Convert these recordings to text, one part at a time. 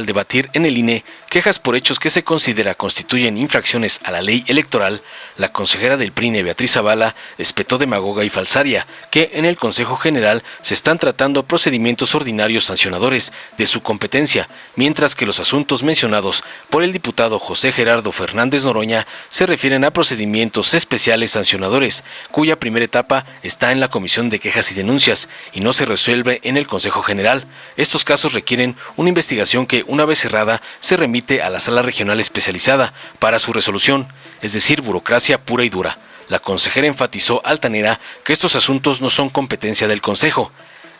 al debatir en el INE quejas por hechos que se considera constituyen infracciones a la ley electoral, la consejera del PRINE, Beatriz Zavala, espetó demagoga y falsaria que en el Consejo General se están tratando procedimientos ordinarios sancionadores de su competencia, mientras que los asuntos mencionados por el diputado José Gerardo Fernández Noroña se refieren a procedimientos especiales sancionadores, cuya primera etapa está en la Comisión de Quejas y Denuncias y no se resuelve en el Consejo General. Estos casos requieren una investigación que, una vez cerrada, se remite a la Sala Regional Especializada para su resolución, es decir, burocracia pura y dura. La consejera enfatizó altanera que estos asuntos no son competencia del Consejo.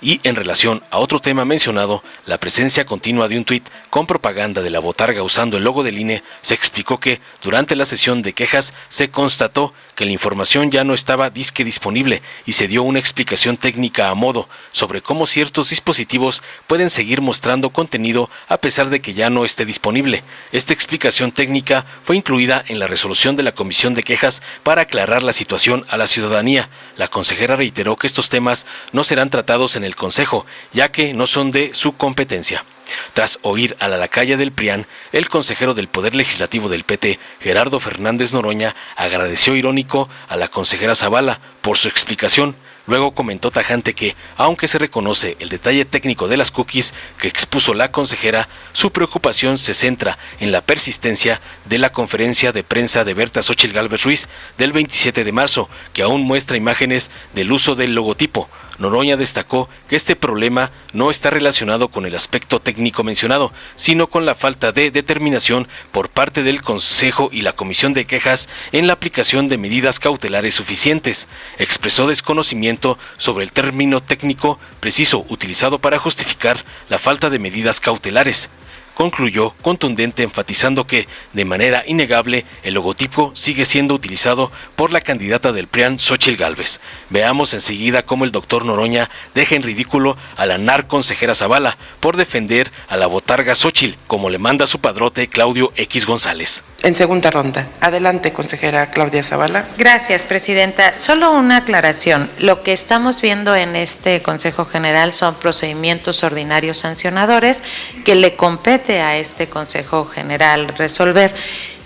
Y en relación a otro tema mencionado, la presencia continua de un tuit con propaganda de la botarga usando el logo del INE, se explicó que durante la sesión de quejas se constató que la información ya no estaba disque disponible y se dio una explicación técnica a modo sobre cómo ciertos dispositivos pueden seguir mostrando contenido a pesar de que ya no esté disponible. Esta explicación técnica fue incluida en la resolución de la Comisión de Quejas para aclarar la situación a la ciudadanía. La consejera reiteró que estos temas no serán tratados en el Consejo, ya que no son de su competencia. Tras oír a la lacaya del PRIAN, el consejero del Poder Legislativo del PT, Gerardo Fernández Noroña, agradeció irónico a la consejera Zavala por su explicación. Luego comentó tajante que, aunque se reconoce el detalle técnico de las cookies que expuso la consejera, su preocupación se centra en la persistencia de la conferencia de prensa de Berta Xóchitl Gálvez Ruiz del 27 de marzo, que aún muestra imágenes del uso del logotipo. Noroña destacó que este problema no está relacionado con el aspecto técnico mencionado, sino con la falta de determinación por parte del Consejo y la Comisión de Quejas en la aplicación de medidas cautelares suficientes. Expresó desconocimiento sobre el término técnico preciso utilizado para justificar la falta de medidas cautelares. Concluyó contundente enfatizando que, de manera innegable, el logotipo sigue siendo utilizado por la candidata del PRIAN, Xóchitl Gálvez. Veamos enseguida cómo el doctor Noroña deja en ridículo a la narconsejera Zavala por defender a la botarga Xóchitl, como le manda su padrote Claudio X González. En segunda ronda. Adelante, consejera Claudia Zavala. Gracias, presidenta. Solo una aclaración. Lo que estamos viendo en este Consejo General son procedimientos ordinarios sancionadores que le compete a este Consejo General resolver.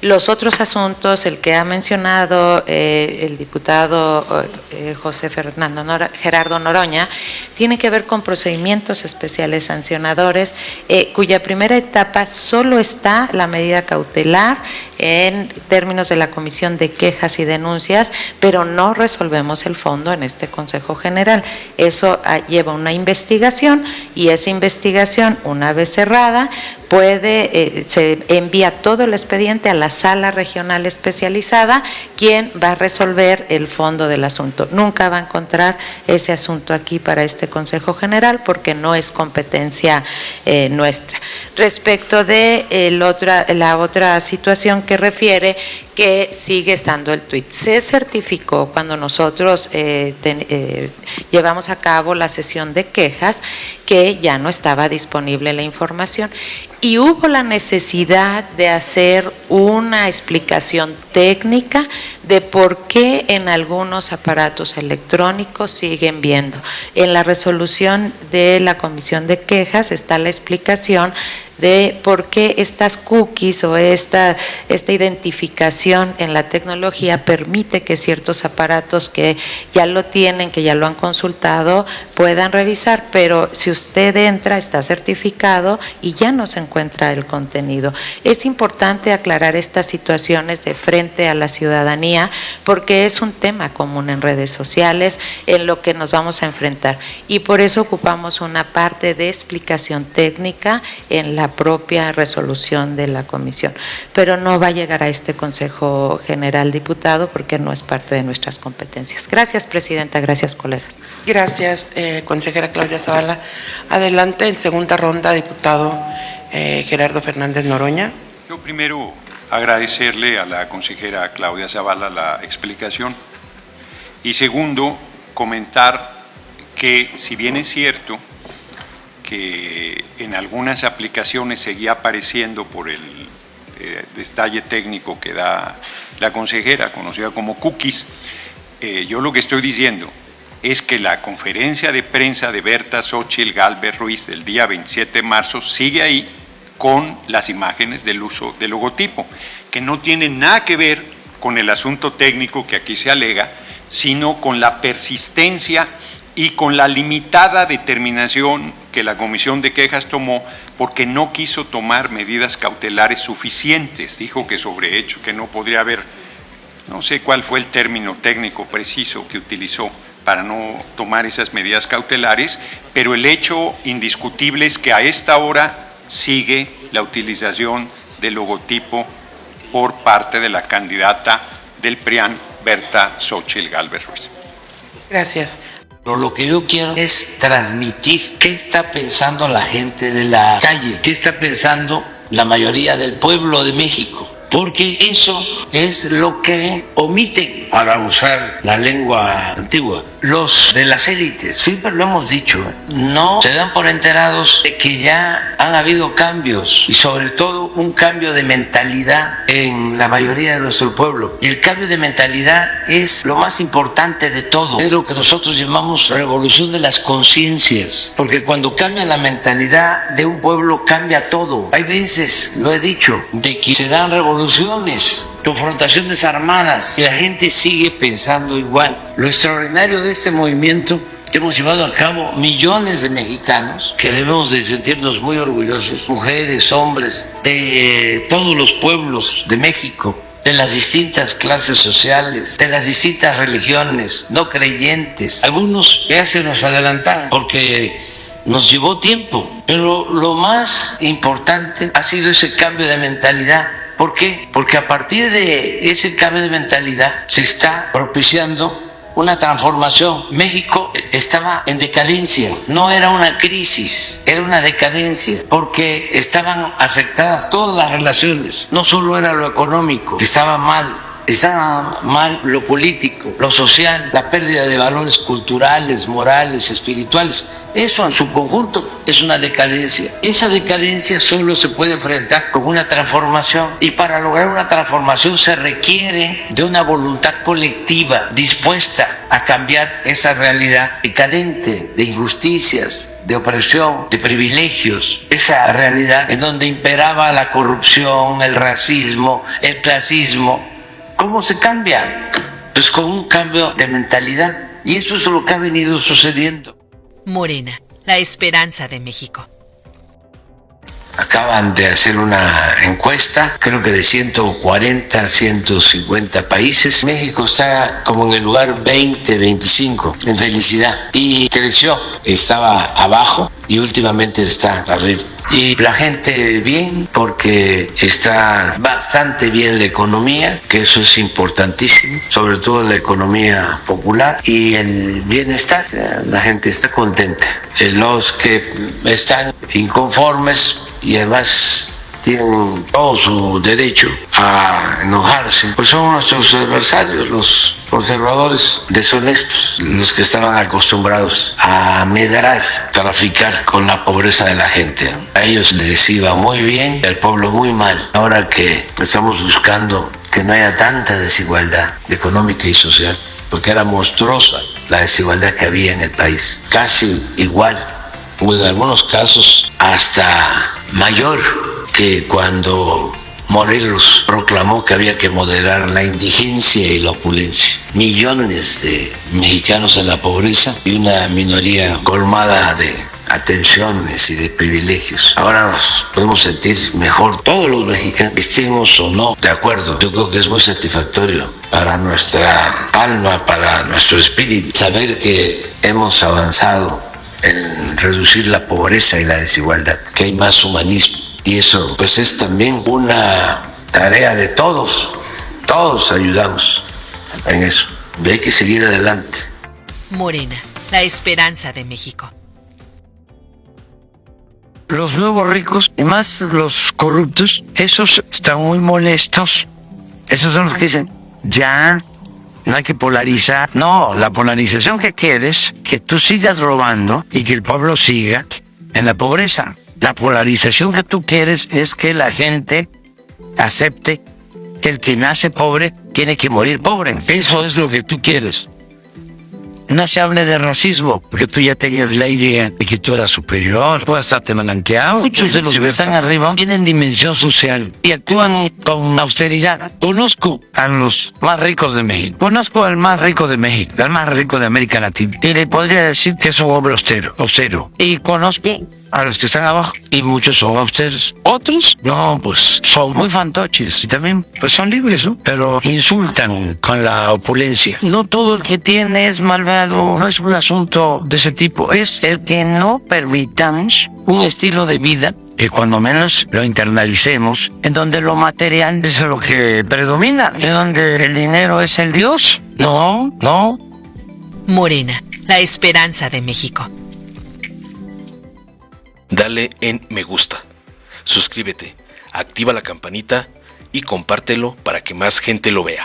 Los otros asuntos, el que ha mencionado el diputado José Gerardo Noroña, tiene que ver con procedimientos especiales sancionadores, cuya primera etapa solo está la medida cautelar en términos de la Comisión de Quejas y Denuncias, pero no resolvemos el fondo en este Consejo General. Eso lleva una investigación y esa investigación, una vez cerrada, se envía todo el expediente a la Sala Regional Especializada, quien va a resolver el fondo del asunto. Nunca va a encontrar ese asunto aquí para este Consejo General porque no es competencia nuestra. Respecto de la otra situación que refiere que sigue estando el tuit. Se certificó cuando nosotros llevamos a cabo la sesión de quejas que ya no estaba disponible la información y hubo la necesidad de hacer una explicación técnica de por qué en algunos aparatos electrónicos siguen viendo. En la resolución de la Comisión de Quejas está la explicación de por qué estas cookies o esta identificación en la tecnología permite que ciertos aparatos que ya lo tienen, que ya lo han consultado, puedan revisar, pero si usted entra, está certificado y ya no se encuentra el contenido. Es importante aclarar estas situaciones de frente a la ciudadanía porque es un tema común en redes sociales en lo que nos vamos a enfrentar y por eso ocupamos una parte de explicación técnica en la propia resolución de la comisión, pero no va a llegar a este Consejo General, diputado, porque no es parte de nuestras competencias. Gracias, presidenta. Gracias, colegas. Gracias, consejera Claudia Zavala. Adelante, en segunda ronda, diputado Gerardo Fernández Noroña. Yo primero agradecerle a la consejera Claudia Zavala la explicación y segundo, comentar que si bien es cierto que en algunas aplicaciones seguía apareciendo por el detalle técnico que da la consejera, conocida como cookies, yo lo que estoy diciendo es que la conferencia de prensa de Berta Xóchitl Gálvez Ruiz del día 27 de marzo sigue ahí con las imágenes del uso del logotipo, que no tiene nada que ver con el asunto técnico que aquí se alega, sino con la persistencia y con la limitada determinación que la Comisión de Quejas tomó porque no quiso tomar medidas cautelares suficientes. Dijo que sobre hecho, que no podría haber, no sé cuál fue el término técnico preciso que utilizó para no tomar esas medidas cautelares, pero el hecho indiscutible es que a esta hora sigue la utilización del logotipo por parte de la candidata del PRIAN, Berta Xóchitl Gálvez Ruiz. Gracias. Pero lo que yo quiero es transmitir qué está pensando la gente de la calle, qué está pensando la mayoría del pueblo de México, porque eso es lo que omiten para usar la lengua antigua los de las élites. Siempre lo hemos dicho, no se dan por enterados de que ya han habido cambios y sobre todo un cambio de mentalidad en la mayoría de nuestro pueblo. Y el cambio de mentalidad es lo más importante de todo, es lo que nosotros llamamos revolución de las conciencias, porque cuando cambia la mentalidad de un pueblo cambia todo. Hay veces, lo he dicho, de que se dan revoluciones, confrontaciones armadas y la gente sigue pensando igual. Lo extraordinario de este movimiento que hemos llevado a cabo millones de mexicanos, que debemos de sentirnos muy orgullosos, mujeres, hombres, de todos los pueblos de México, de las distintas clases sociales, de las distintas religiones, no creyentes. Algunos ya se nos adelantaron porque nos llevó tiempo, pero lo más importante ha sido ese cambio de mentalidad. ¿Por qué? Porque a partir de ese cambio de mentalidad se está propiciando una transformación. México estaba en decadencia, no era una crisis, era una decadencia, porque estaban afectadas todas las relaciones, no solo era lo económico, estaba mal lo político, lo social, la pérdida de valores culturales, morales, espirituales. Eso en su conjunto es una decadencia. Esa decadencia solo se puede enfrentar con una transformación, y para lograr una transformación se requiere de una voluntad colectiva dispuesta a cambiar esa realidad decadente de injusticias, de opresión, de privilegios, esa realidad en donde imperaba la corrupción, el racismo, el clasismo. ¿Cómo se cambia? Pues con un cambio de mentalidad, y eso es lo que ha venido sucediendo. Morena, la esperanza de México. Acaban de hacer una encuesta, creo que de 140, 150 países. México está como en el lugar 20, 25 en felicidad, y creció. Estaba abajo y últimamente está arriba. Y la gente bien, porque está bastante bien la economía, que eso es importantísimo, sobre todo la economía popular, y el bienestar. La gente está contenta. Los que están inconformes y además tienen todo su derecho a enojarse, pues son nuestros adversarios, los conservadores deshonestos, los que estaban acostumbrados a medrar, traficar con la pobreza de la gente. A ellos les iba muy bien, al pueblo muy mal. Ahora que estamos buscando que no haya tanta desigualdad económica y social, porque era monstruosa la desigualdad que había en el país, casi igual, o en algunos casos hasta mayor que cuando Morelos proclamó que había que moderar la indigencia y la opulencia. Millones de mexicanos en la pobreza y una minoría colmada de atenciones y de privilegios. Ahora nos podemos sentir mejor todos los mexicanos, estemos o no de acuerdo. Yo creo que es muy satisfactorio para nuestra alma, para nuestro espíritu, saber que hemos avanzado en reducir la pobreza y la desigualdad, que hay más humanismo. Y eso pues es también una tarea de todos. Todos ayudamos en eso. Y hay que seguir adelante. Morena, la esperanza de México. Los nuevos ricos, y más los corruptos, esos están muy molestos. Esos son los que dicen, ya, no hay que polarizar. No, la polarización que quieres, que tú sigas robando y que el pueblo siga en la pobreza. La polarización que tú quieres es que la gente acepte que el que nace pobre tiene que morir pobre. Eso es lo que tú quieres. no se hable de racismo, porque tú ya tenías la idea de que tú eras superior, tú hasta te blanqueado. Muchos de los que están arriba tienen dimensión social y actúan con austeridad. Conozco a los más ricos de México, conozco al más rico de México, al más rico de América Latina, y le podría decir que es un hombre austero. Y conozco a los que están abajo y muchos son austeros. Otros, no, pues son muy fantoches y también pues son libres, ¿no? Pero insultan con la opulencia. No todo el que tiene es malvado, no es un asunto de ese tipo, es el que no permitamos un estilo de vida que cuando menos lo internalicemos, en donde lo material es lo que predomina, en donde el dinero es el Dios. No. Morena, la esperanza de México. Dale en me gusta, suscríbete, activa la campanita y compártelo para que más gente lo vea.